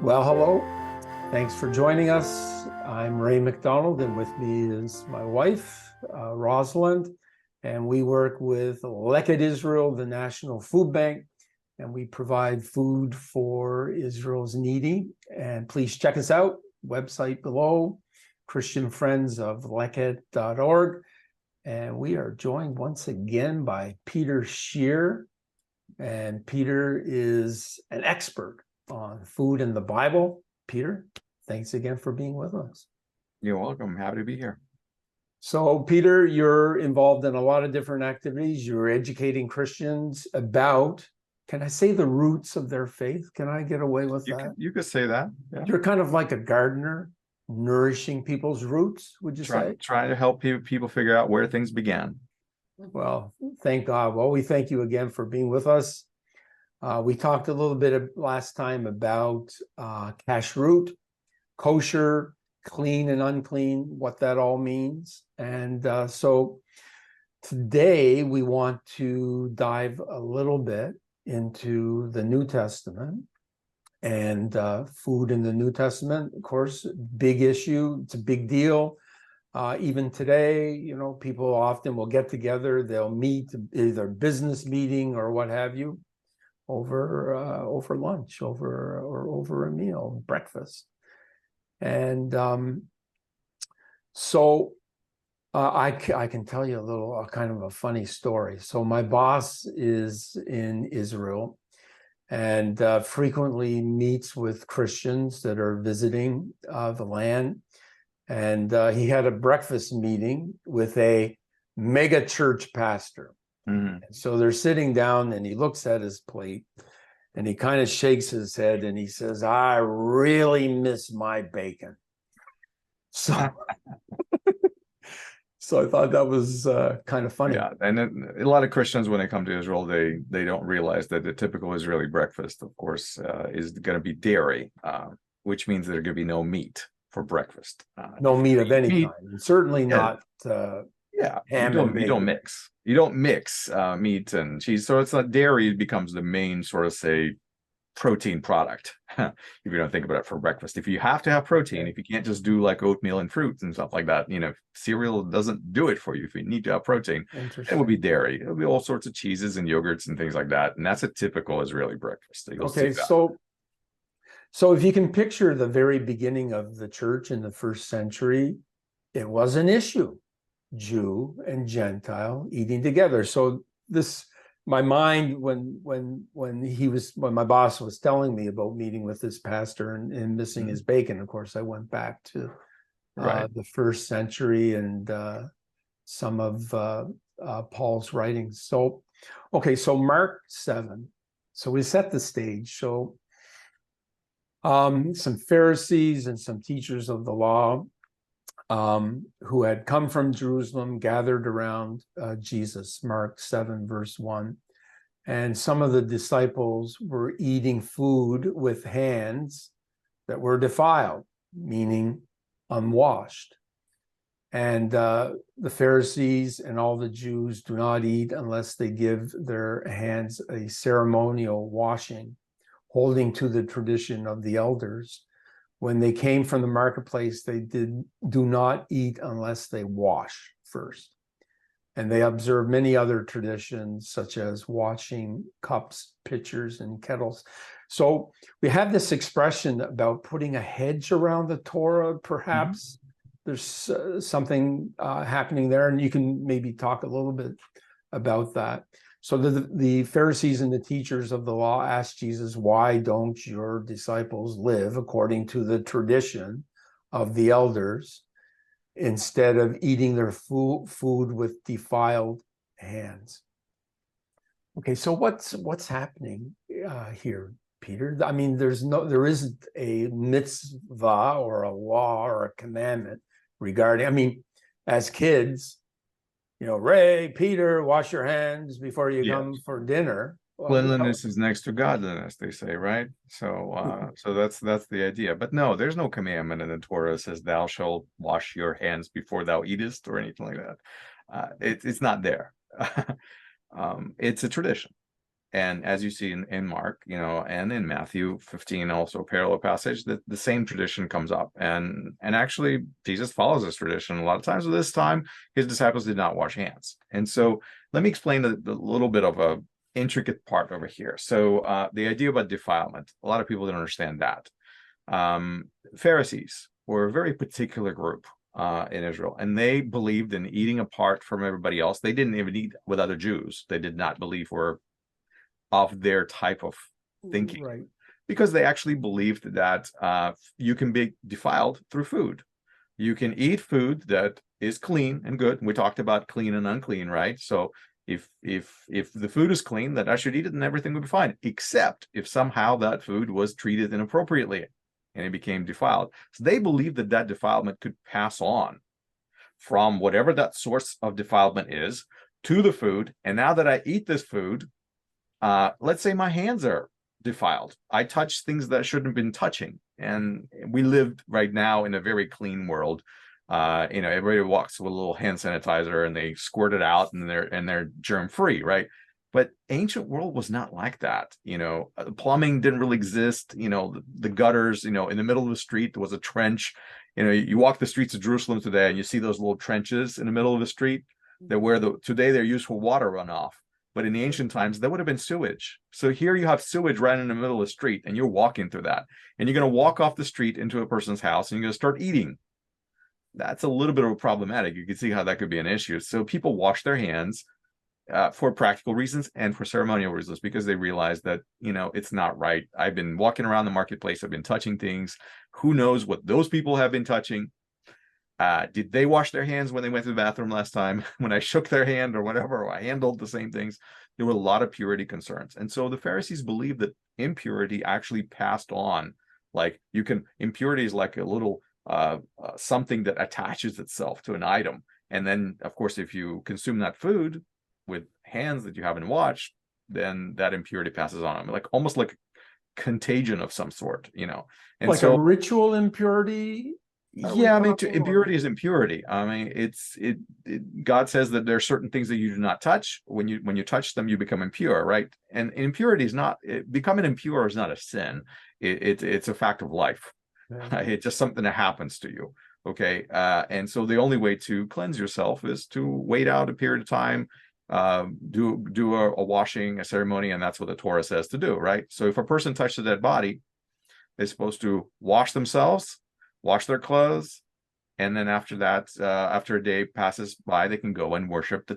Well, hello. Thanks for joining us. I'm Ray McDonald, and with me is my wife, Rosalind, and we work with Leked Israel, the National Food Bank, and we provide food for Israel's needy. And please check us out, website below, christianfriendsofleked.org. And we are joined once again by Peter Shir, and Peter is an expert on food in the Bible. Peter, thanks again for being with us. You're welcome. Happy to be here. So, Peter, you're involved in a lot of different activities. You're educating Christians about, can I say, the roots of their faith? Can I get away with that? You could say that. Yeah. You're kind of like a gardener, nourishing people's roots, would you say? Trying to help people figure out where things began. Well, thank God. Well, we thank you again for being with us. We talked a little bit last time about kashrut, kosher, clean and unclean, what that all means. And so today we want to dive a little bit into the New Testament and food in the New Testament. Of course, big issue. It's a big deal. Even today, people often will get together. They'll meet, either business meeting or what have you, over lunch, over a meal, breakfast. And so I can tell you a kind of a funny story. So my boss is in Israel and frequently meets with Christians that are visiting the land. And he had a breakfast meeting with a mega church pastor. Mm-hmm. So they're sitting down and he looks at his plate and he kind of shakes his head and he says, I really miss my bacon. So, so I thought that was kind of funny. Yeah, and a lot of Christians, when they come to Israel, they don't realize that the typical Israeli breakfast, of course, is going to be dairy, which means there's going to be no meat for breakfast. No meat of any kind, and certainly not. You don't mix. You don't mix meat and cheese. So it's not dairy becomes the main sort of, say, protein product. If you don't think about it for breakfast. If you have to have protein, if you can't just do like oatmeal and fruits and stuff like that, cereal doesn't do it for you. If you need to have protein, it would be dairy. It'll be all sorts of cheeses and yogurts and things like that. And that's a typical Israeli breakfast. Okay, so if you can picture the very beginning of the church in the first century, it was an issue. Jew and Gentile eating together. So my mind, when my boss was telling me about meeting with this pastor and missing his bacon, of course, I went back to the first century and some of Paul's writings. So, okay, so Mark 7. So we set the stage. So some Pharisees and some teachers of the law who had come from Jerusalem gathered around Jesus, Mark 7, verse 1. And some of the disciples were eating food with hands that were defiled, meaning unwashed. And the Pharisees and all the Jews do not eat unless they give their hands a ceremonial washing, holding to the tradition of the elders. When they came from the marketplace, they do not eat unless they wash first. And they observe many other traditions, such as washing cups, pitchers, and kettles. So we have this expression about putting a hedge around the Torah, perhaps. There's something happening there, and you can maybe talk a little bit about that. So the Pharisees and the teachers of the law asked Jesus, why don't your disciples live according to the tradition of the elders instead of eating their food with defiled hands? Okay, so what's happening here, Peter? I mean, there isn't a mitzvah or a law or a commandment regarding, as kids, Ray, Peter, wash your hands before you come for dinner. Cleanliness is next to godliness, they say, right? So that's the idea. But no, there's no commandment in the Torah that says thou shalt wash your hands before thou eatest or anything like that. It's not there. It's a tradition. And as you see in Mark, and in Matthew 15, also a parallel passage, that the same tradition comes up. And actually, Jesus follows this tradition a lot of times. But this time, his disciples did not wash hands. And so let me explain the little bit of a intricate part over here. So the idea about defilement, a lot of people don't understand that. Pharisees were a very particular group in Israel, and they believed in eating apart from everybody else. They didn't even eat with other Jews. They did not believe were of their type of thinking, Right. because they actually believed that you can be defiled through food. You can eat food that is clean and good. We talked about clean and unclean, right? So if the food is clean, that I should eat it and everything would be fine, except if somehow that food was treated inappropriately and it became defiled. So they believed that that defilement could pass on from whatever that source of defilement is to the food. And now that I eat this food, let's say my hands are defiled. I touch things that I shouldn't have been touching. And we live right now in a very clean world. Everybody walks with a little hand sanitizer and they squirt it out and they're germ free, right? But ancient world was not like that. Plumbing didn't really exist. The gutters, in the middle of the street, there was a trench. You walk the streets of Jerusalem today and you see those little trenches in the middle of the street today they're used for water runoff. But in the ancient times, that would have been sewage. So here you have sewage right in the middle of the street, and you're walking through that. And you're going to walk off the street into a person's house, and you're going to start eating. That's a little bit of a problematic. You can see how that could be an issue. So people wash their hands for practical reasons and for ceremonial reasons, because they realize that, it's not right. I've been walking around the marketplace. I've been touching things. Who knows what those people have been touching? Did they wash their hands when they went to the bathroom last time? When I shook their hand or whatever, or I handled the same things? There were a lot of purity concerns. And so the Pharisees believed that impurity actually passed on. Like impurity is like a little something that attaches itself to an item. And then, of course, if you consume that food with hands that you haven't washed, then that impurity passes on. Like almost like contagion of some sort, And like so a ritual impurity. Yeah, I mean, impurity is impurity. I mean, God says that there are certain things that you do not touch. When you touch them, you become impure, right? And impurity is not becoming impure is not a sin. It's a fact of life. Yeah. It's just something that happens to you. Okay, and so the only way to cleanse yourself is to wait out a period of time, do a washing, a ceremony, and that's what the Torah says to do, right? So if a person touches a dead body, they're supposed to wash themselves, wash their clothes, and then after that, after a day passes by, they can go and worship in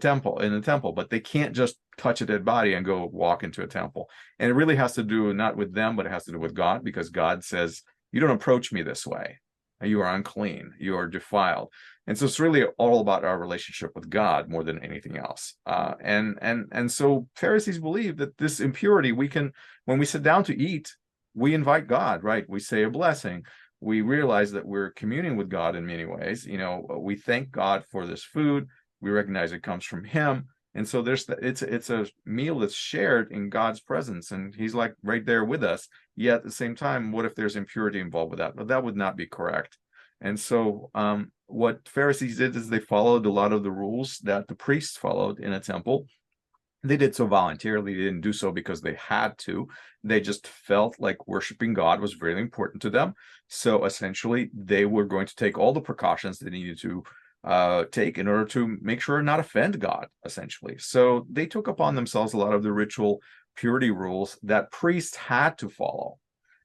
the temple. But they can't just touch a dead body and go walk into a temple. And it really has to do not with them, but it has to do with God, because God says, you don't approach me this way. You are unclean. You are defiled. And so it's really all about our relationship with God more than anything else. And so Pharisees believe that this impurity, when we sit down to eat, we invite God, right? We say a blessing. We realize that we're communing with God in many ways. We thank God for this food. We recognize it comes from Him. And so it's a meal that's shared in God's presence, and He's like right there with us. Yet at the same time, what if there's impurity involved with that? But that would not be correct. And so what Pharisees did is they followed a lot of the rules that the priests followed in a temple. They did so voluntarily. They didn't do so because they had to. They just felt like worshiping God was really important to them. So essentially, they were going to take all the precautions they needed to take in order to make sure not offend God, essentially. So they took upon themselves a lot of the ritual purity rules that priests had to follow,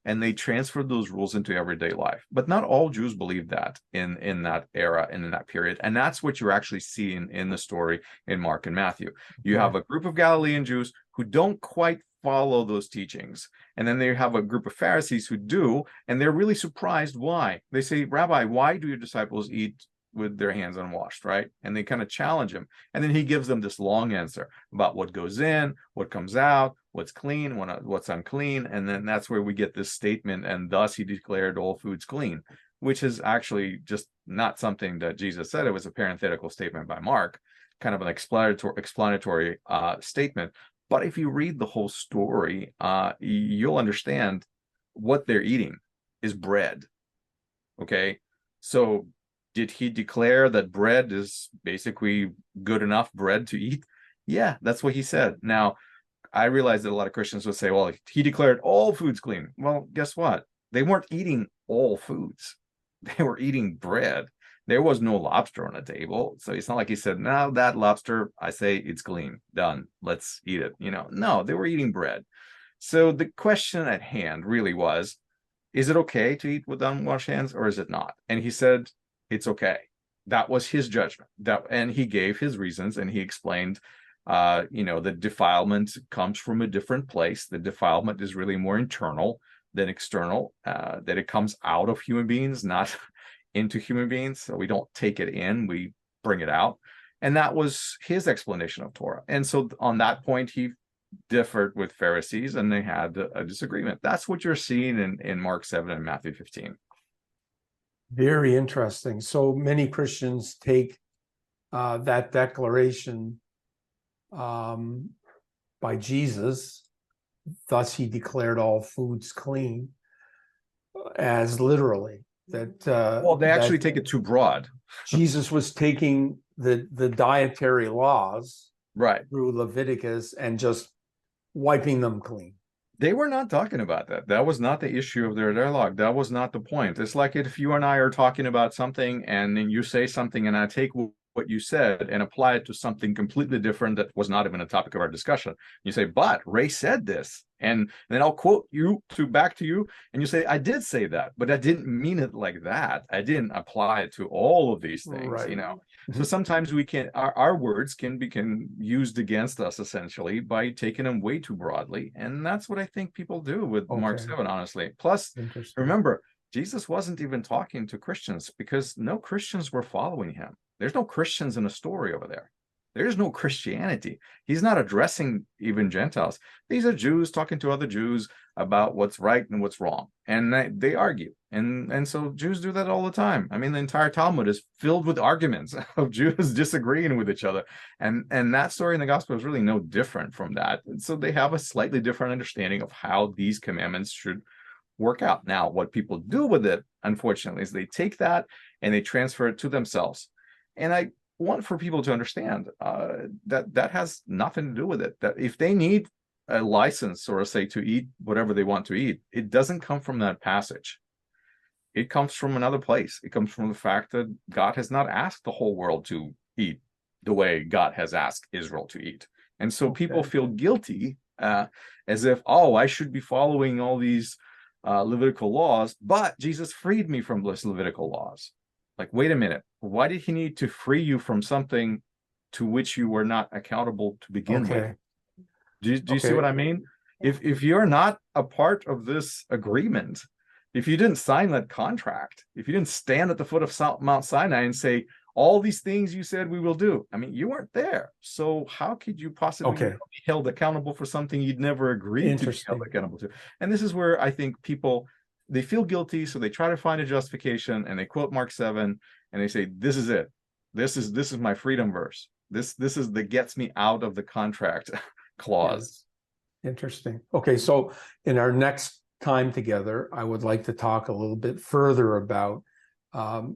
and they transferred those rules into everyday life. But not all Jews believed that in that era and in that period. And that's what you're actually seeing in the story in Mark and Matthew. You have a group of Galilean Jews who don't quite follow those teachings. And then they have a group of Pharisees who do, and they're really surprised why. They say, Rabbi, why do your disciples eat with their hands unwashed, right? And they kind of challenge him. And then he gives them this long answer about what goes in, what comes out, what's clean, what's unclean. And then that's where we get this statement, and thus he declared all foods clean, which is actually just not something that Jesus said. It was a parenthetical statement by Mark, kind of an explanatory statement. But if you read the whole story, you'll understand what they're eating is bread. Okay, so did he declare that bread is basically good enough bread to eat? Yeah, that's what he said. Now, I realized that a lot of Christians would say, well, he declared all foods clean. Well, guess what? They weren't eating all foods. They were eating bread. There was no lobster on the table. So it's not like he said, now that lobster, I say it's clean, done. Let's eat it. No, they were eating bread. So the question at hand really was, is it okay to eat with unwashed hands or is it not? And he said, it's okay. That was his judgment. And he gave his reasons, and he explained, the defilement comes from a different place. The defilement is really more internal than external, that it comes out of human beings, not into human beings. So we don't take it in, we bring it out. And that was his explanation of Torah. And so on that point, he differed with Pharisees, and they had a disagreement. That's what you're seeing in Mark 7 and Matthew 15. Very interesting. So many Christians take that declaration by Jesus, thus he declared all foods clean, as literally. That they actually take it too broad. Jesus was taking the dietary laws right through Leviticus and just wiping them clean. They were not talking about that. That was not the issue of their dialogue. That was not the point. It's like if you and I are talking about something and then you say something and I take what you said and apply it to something completely different that was not even a topic of our discussion. You say, but Ray said this. And then I'll quote you back to you, and you say, I did say that, but I didn't mean it like that. I didn't apply it to all of these things, right. So sometimes we can, our words can be used against us essentially by taking them way too broadly. And that's what I think people do with Mark 7, honestly. Plus, remember, Jesus wasn't even talking to Christians because no Christians were following him. There's no Christians in the story over there. There's no Christianity. He's not addressing even Gentiles. These are Jews talking to other Jews about what's right and what's wrong. And they argue. And so Jews do that all the time. I mean, the entire Talmud is filled with arguments of Jews disagreeing with each other. And that story in the gospel is really no different from that. And so they have a slightly different understanding of how these commandments should work out. Now, what people do with it, unfortunately, is they take that and they transfer it to themselves. And I want for people to understand that has nothing to do with it. That if they need a license or say to eat whatever they want to eat, it doesn't come from that passage. It comes from another place. It comes from the fact that God has not asked the whole world to eat the way God has asked Israel to eat. And so people feel guilty as if, I should be following all these Levitical laws, but Jesus freed me from those Levitical laws. Like, wait a minute, why did he need to free you from something to which you were not accountable to begin with? Do you see what I mean? If you're not a part of this agreement, if you didn't sign that contract, if you didn't stand at the foot of Mount Sinai and say, all these things you said we will do, I mean, you weren't there. So how could you possibly be held accountable for something you'd never agreed to be held accountable to? And this is where I think people, they feel guilty, so they try to find a justification, and they quote Mark 7, and they say, "This is it. This is my freedom verse. This is the gets me out of the contract clause." Yes. Interesting. Okay, so in our next time together, I would like to talk a little bit further about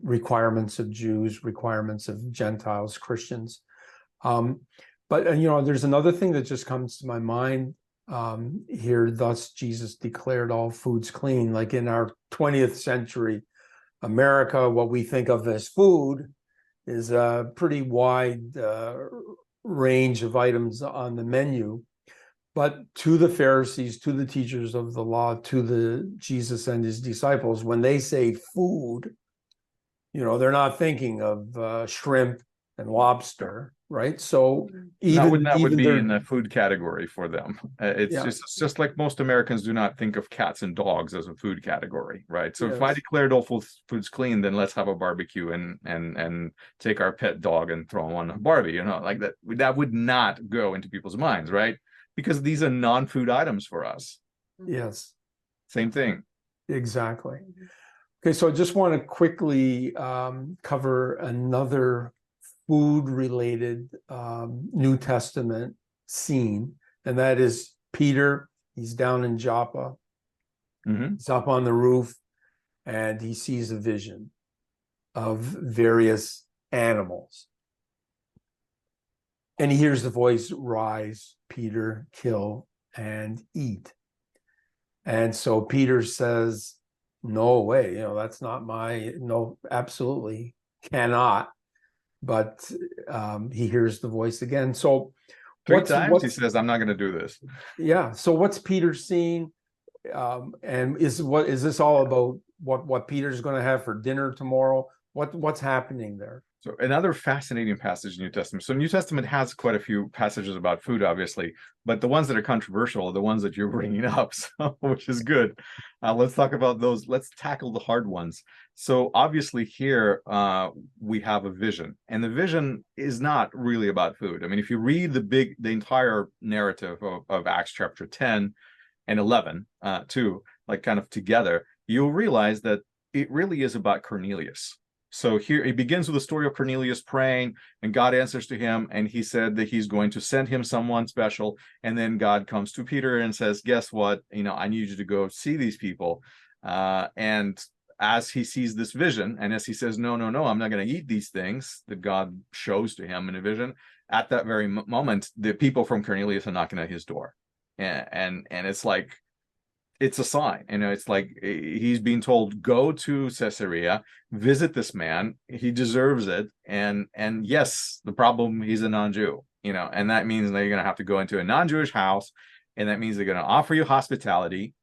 requirements of Jews, requirements of Gentiles, Christians. But there's another thing that just comes to my mind. Here, thus Jesus declared all foods clean. Like in our 20th century America, what we think of as food is a pretty wide range of items on the menu. But to the Pharisees, to the teachers of the law, to the Jesus and his disciples, when they say food, they're not thinking of shrimp and lobster, right? So that would be in the food category for them. It's just like most Americans do not think of cats and dogs as a food category, right? So if I declared all foods clean, then let's have a barbecue and take our pet dog and throw him on a Barbie, like that. That would not go into people's minds, right? Because these are non-food items for us. Yes. Same thing. Exactly. Okay, so I just want to quickly cover another food-related New Testament scene, and that is Peter. He's down in Joppa. He's up on the roof, and he sees a vision of various animals. And he hears the voice, "Rise, Peter, kill and eat." And so Peter says, "No way, that's not no, absolutely cannot." But he hears the voice again. So Three times he says, "I'm not going to do this." Yeah. So what's Peter seeing? And is this all about what Peter's going to have for dinner tomorrow? What's happening there? So another fascinating passage in New Testament. So New Testament has quite a few passages about food, obviously, but the ones that are controversial are the ones that you're bringing up, so, which is good. Let's talk about those. Let's tackle the hard ones. So obviously here we have a vision, and the vision is not really about food. I mean, if you read the entire narrative of Acts chapter 10 and 11, too, like kind of together, you'll realize that it really is about Cornelius. So here it begins with the story of Cornelius praying, and God answers to him, and he said that he's going to send him someone special. And then God comes to Peter and says, "Guess what? I need you to go see these people." And as he sees this vision, and as he says, "No, no, no, I'm not going to eat these things," that God shows to him in a vision, at that very moment, the people from Cornelius are knocking at his door, and it's like, it's a sign. It's like he's being told, go to Caesarea, visit this man, he deserves it. And yes, the problem, he's a non-Jew, and that means that you're going to have to go into a non-Jewish house, and that means they're going to offer you hospitality,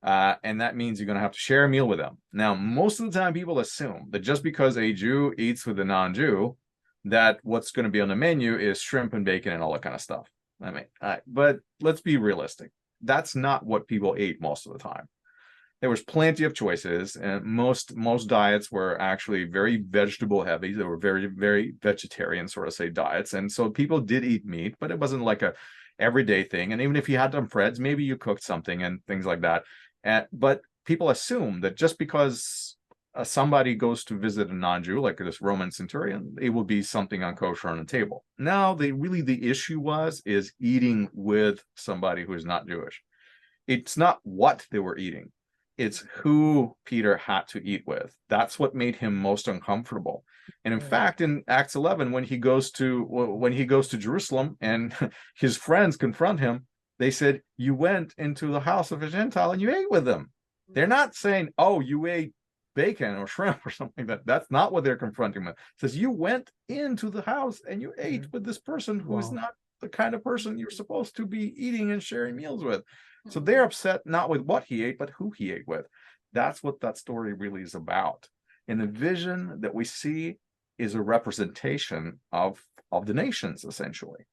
and that means you're going to have to share a meal with them. Now, most of the time people assume that just because a Jew eats with a non-Jew, that what's going to be on the menu is shrimp and bacon and all that kind of stuff. I mean, but let's be realistic. That's not what people ate most of the time. There was plenty of choices, and most diets were actually very vegetable heavy. They were very, very vegetarian sort of say diets, and so people did eat meat, but it wasn't like a everyday thing. And even if you had them frieds, maybe you cooked something and things like that. But people assume that just because somebody goes to visit a non-Jew, like this Roman centurion, it will be something unkosher on the table. Now, the issue is eating with somebody who is not Jewish. It's not what they were eating, it's who Peter had to eat with. That's what made him most uncomfortable. And in fact, in Acts 11, when he goes to Jerusalem and his friends confront him, they said, "You went into the house of a Gentile and you ate with them." They're not saying, "Oh, you ate bacon or shrimp or something like that." That's not what they're confronting with. It says, "You went into the house and you ate with this person who is not the kind of person you're supposed to be eating and sharing meals with." So they're upset not with what he ate, but who he ate with. That's what that story really is about. And the vision that we see is a representation of the nations, essentially.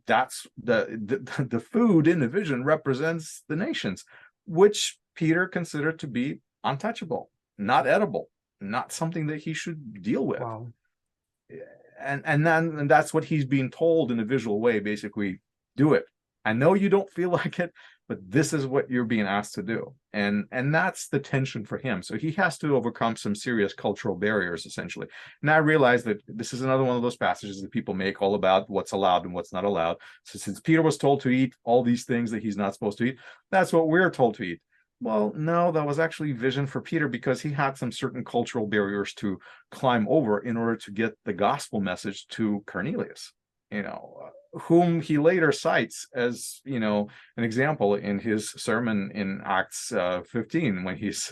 That's the food in the vision represents the nations, which Peter considered to be untouchable, not edible, not something that he should deal with. Wow. And that's what he's being told in a visual way, basically, do it. I know you don't feel like it, but this is what you're being asked to do. And that's the tension for him. So he has to overcome some serious cultural barriers, essentially. And I realize that this is another one of those passages that people make all about what's allowed and what's not allowed. So since Peter was told to eat all these things that he's not supposed to eat, that's what we're told to eat. Well, no, that was actually vision for Peter, because he had some certain cultural barriers to climb over in order to get the gospel message to Cornelius, whom he later cites as, an example in his sermon in Acts 15, when he's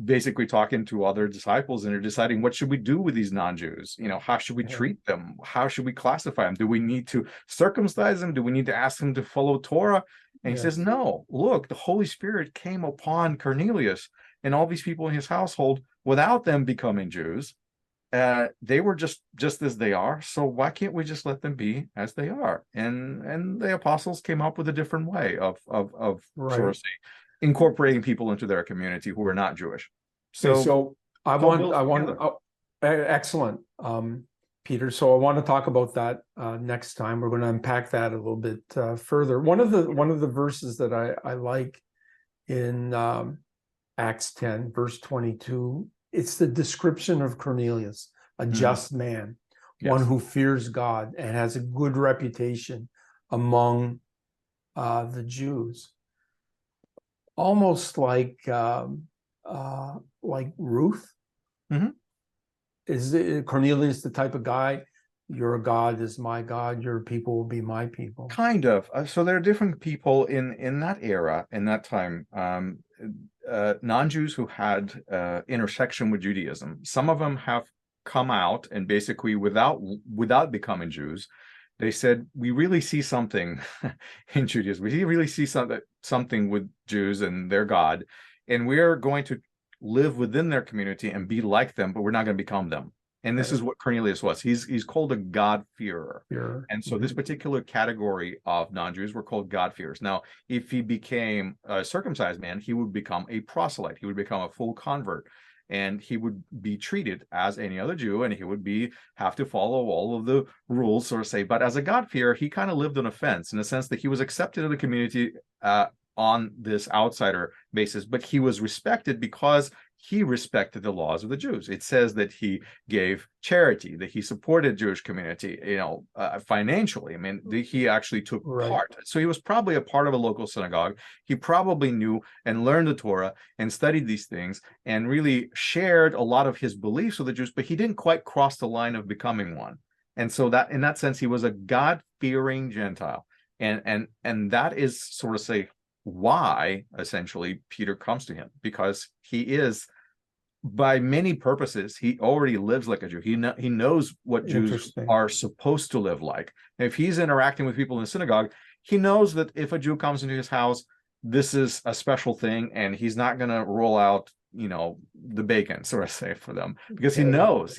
basically talking to other disciples and they're deciding, what should we do with these non-Jews? How should we treat them? How should we classify them? Do we need to circumcise them? Do we need to ask them to follow Torah? And he says, no, look, the Holy Spirit came upon Cornelius and all these people in his household without them becoming Jews. They were just as they are. So why can't we just let them be as they are? And the apostles came up with a different way of sort of incorporating people into their community who were not Jewish. So I want excellent, Peter. So I want to talk about that next time. We're going to unpack that a little bit further. One of the verses that I like in Acts 10, verse 22, it's the description of Cornelius, a just man, one who fears God and has a good reputation among the Jews. Almost like Ruth. Is Cornelius the type of guy your God is my God, your people will be my people. Kind of. So there are different people in that era, in that time, non-Jews who had intersection with Judaism. Some of them have come out and basically, without becoming Jews, they said, we really see something in Judaism. We really see something with Jews and their God, and we're going to live within their community and be like them, but we're not going to become them. And this is what Cornelius was. He's called a God-fearer. And so this particular category of non-Jews were called God-fearers. Now, if he became a circumcised man, he would become a proselyte. He would become a full convert. And he would be treated as any other Jew, and he would have to follow all of the rules, sort of say. But as a God-fearer, he kind of lived on a fence in the sense that he was accepted in the community on this outsider basis, but he was respected because he respected the laws of the Jews. It says that he gave charity, that he supported Jewish community, financially. I mean, he actually took part. So he was probably a part of a local synagogue. He probably knew and learned the Torah and studied these things and really shared a lot of his beliefs with the Jews, but he didn't quite cross the line of becoming one. And so that, in that sense, he was a God-fearing Gentile. And that is sort of say why essentially Peter comes to him, because he is, by many purposes, he already lives like a Jew. He knows what Jews are supposed to live like. If he's interacting with people in the synagogue, he knows that if a Jew comes into his house, this is a special thing, and he's not going to roll out, the bacon, sort of say, for them, because he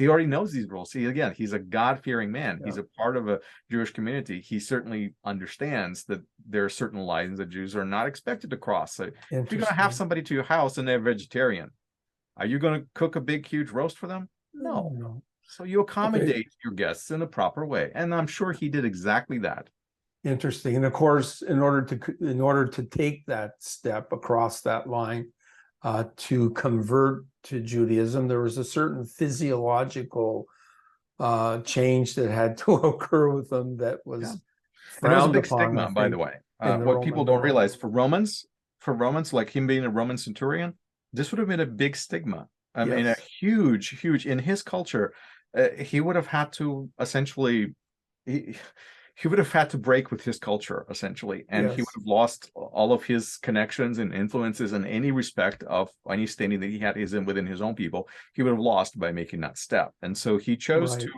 already knows these rules. He's a God-fearing man. He's a part of a Jewish community. He certainly understands that there are certain lines that Jews are not expected to cross. So if you're going to have somebody to your house and they're vegetarian, are you going to cook a big, huge roast for them? No. So you accommodate your guests in a proper way. And I'm sure he did exactly that. Interesting. And of course, in order to take that step across that line, to convert to Judaism, there was a certain physiological change that had to occur with them that was frowned upon. It was a big stigma, by the way. What people don't realize, for Romans, like him being a Roman centurion, this would have been a big stigma. I mean, a huge, in his culture, he would have had to essentially, he would have had to break with his culture, essentially, and he would have lost all of his connections and influences and any respect of any standing that he had within his own people. He would have lost by making that step. And so he chose to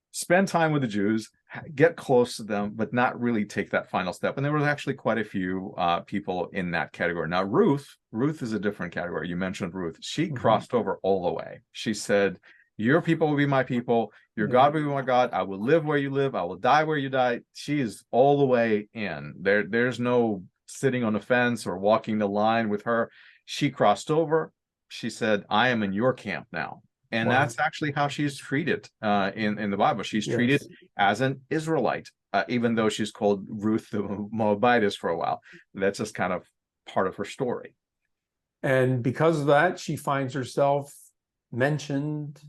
spend time with the Jews, get close to them, but not really take that final step. And there was actually quite a few people in that category. Now, Ruth is a different category. You mentioned Ruth. She crossed over all the way. She said, your people will be my people. Your God will be my God. I will live where you live. I will die where you die. She is all the way in. There's no sitting on the fence or walking the line with her. She crossed over. She said, I am in your camp now. And that's actually how she's treated in the Bible. She's treated as an Israelite, even though she's called Ruth the Moabitess for a while. That's just kind of part of her story. And because of that, she finds herself mentioned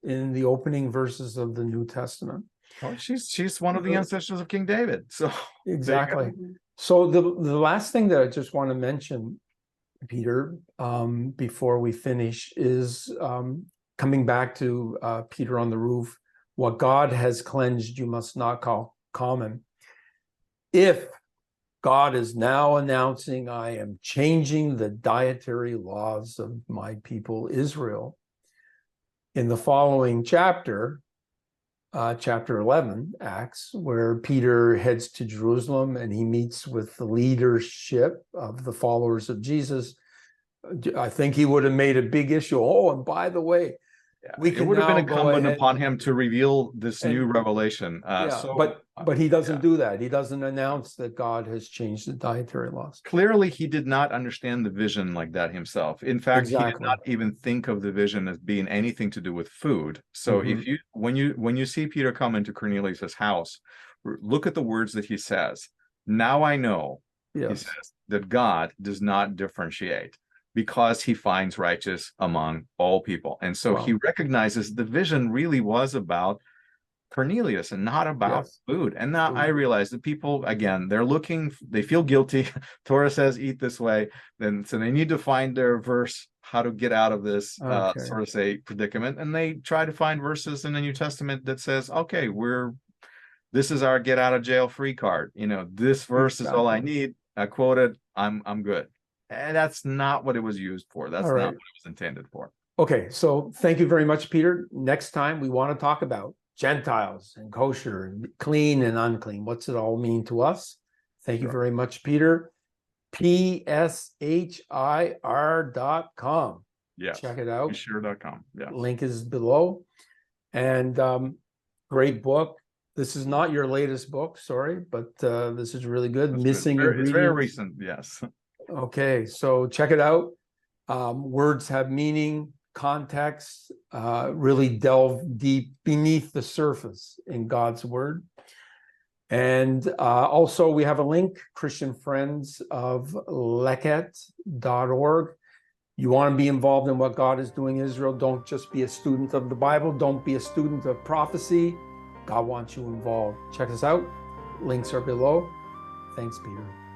in the opening verses of the New Testament. Well, she's one of the ancestors of King David. So exactly. So the last thing that I just want to mention, Peter, before we finish, is coming back to Peter on the roof. What God has cleansed, you must not call common. If God is now announcing, I am changing the dietary laws of my people Israel, in the following chapter, chapter 11, Acts, where Peter heads to Jerusalem and he meets with the leadership of the followers of Jesus, I think he would have made a big issue. Oh, and by the way, it would have been incumbent upon him to reveal this new revelation. But he doesn't do that. He doesn't announce that God has changed the dietary laws. Clearly, he did not understand the vision like that himself. In fact, he did not even think of the vision as being anything to do with food. So when you see Peter come into Cornelius' house, look at the words that he says. Now I know, he says, that God does not differentiate, because he finds righteous among all people. And so he recognizes the vision really was about Cornelius and not about Yes. food. And now I realize that people, again, they feel guilty. Torah says eat this way. So they need to find their verse, how to get out of this sort of say predicament. And they try to find verses in the New Testament that says, okay, this is our get out of jail free card. This verse is all I need. I quote it. I'm good. And that's not what it was used for. That's not what it was intended for. Okay, so thank you very much, Peter. Next time we want to talk about Gentiles and kosher and clean and unclean. What's it all mean to us? Thank you very much, Peter. PSHIR.com. Yes. Check it out. Shir.com. Yeah. Link is below. And great book. This is not your latest book, sorry, but this is really good. Missing ingredients. It's very recent, yes. Okay, so check it out. Words have meaning, context, really delve deep beneath the surface in God's word. And also we have a link, Christian Friends of Leket.org. You want to be involved in what God is doing in Israel. Don't just be a student of the Bible. Don't be a student of prophecy. God wants you involved. Check us out. Links are below. Thanks, Peter.